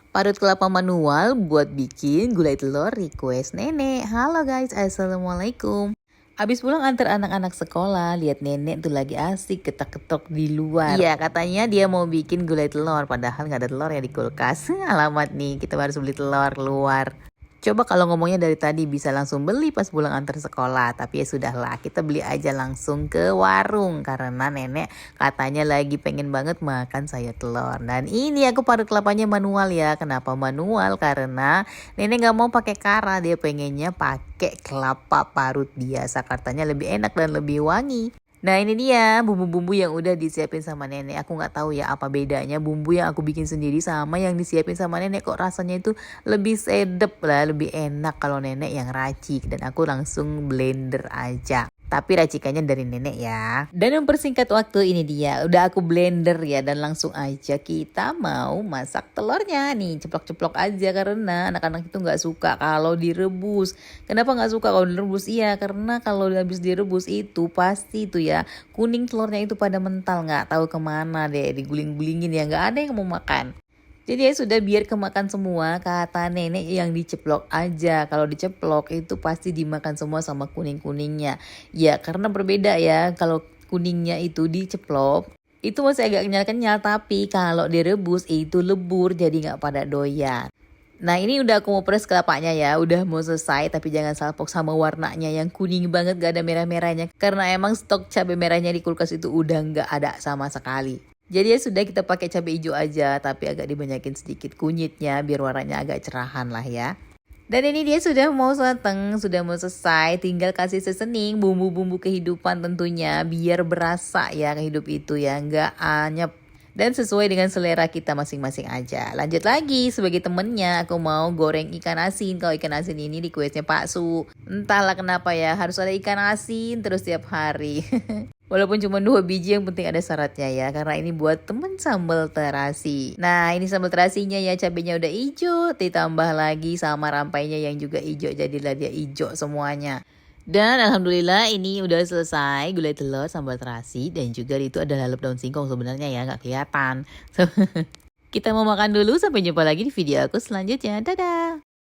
Parut kelapa manual buat bikin gulai telur request nenek. Halo guys, assalamualaikum. Abis pulang antar anak-anak sekolah, lihat nenek tuh lagi asik ketok-ketok di luar. Iya, katanya dia mau bikin gulai telur, padahal nggak ada telur ya di kulkas. Alamat nih, kita harus beli telur keluar. Coba kalau ngomongnya dari tadi bisa langsung beli pas pulang antar sekolah. Tapi ya sudahlah, kita beli aja langsung ke warung. Karena nenek katanya lagi pengen banget makan sayur telur. Dan ini aku parut kelapanya manual ya. Kenapa manual? Karena nenek gak mau pakai kara. Dia pengennya pakai kelapa parut biasa. Katanya lebih enak dan lebih wangi. Nah ini dia bumbu-bumbu yang udah disiapin sama nenek. Aku nggak tahu ya apa bedanya bumbu yang aku bikin sendiri sama yang disiapin sama nenek. Kok rasanya itu lebih sedep lah, lebih enak kalau nenek yang racik. Dan aku langsung blender aja. Tapi racikannya dari nenek ya. Dan mempersingkat waktu ini dia. Udah aku blender ya. Dan langsung aja kita mau masak telurnya nih. Ceplok-ceplok aja karena anak-anak itu nggak suka kalau direbus. Kenapa nggak suka kalau direbus? Iya karena kalau habis direbus itu pasti tuh ya. Kuning telurnya itu pada mental. Nggak tahu kemana deh. Diguling-gulingin ya. Nggak ada yang mau makan. Jadi ya sudah biar kemakan semua, kata nenek yang diceplok aja. Kalau diceplok itu pasti dimakan semua sama kuning-kuningnya. Ya karena berbeda ya, kalau kuningnya itu diceplok, itu masih agak kenyal-kenyal. Tapi kalau direbus itu lebur jadi nggak pada doyan. Nah ini udah aku mau press kelapanya ya, udah mau selesai tapi jangan salpok sama warnanya yang kuning banget gak ada merah-merahnya. Karena emang stok cabai merahnya di kulkas itu udah nggak ada sama sekali. Jadi ya sudah kita pakai cabai hijau aja tapi agak dibanyakin sedikit kunyitnya biar warnanya agak cerahan lah ya. Dan ini dia sudah mau mateng, sudah mau selesai, tinggal kasih seasoning bumbu-bumbu kehidupan tentunya biar berasa ya kehidup itu ya, nggak anyep. Dan sesuai dengan selera kita masing-masing aja. Lanjut lagi, sebagai temennya aku mau goreng ikan asin. Kalau ikan asin ini requestnya Pak Su. Entahlah kenapa ya, harus ada ikan asin terus tiap hari. Walaupun cuma 2 biji yang penting ada syaratnya ya. Karena ini buat temen sambal terasi. Nah ini sambal terasinya ya cabenya udah hijau. Ditambah lagi sama rampainya yang juga hijau. Jadilah dia hijau semuanya. Dan alhamdulillah ini udah selesai gulai telur sambal terasi. Dan juga itu ada lalap daun singkong sebenarnya ya nggak kelihatan. Kita mau makan dulu, sampai jumpa lagi di video aku selanjutnya. Dadah!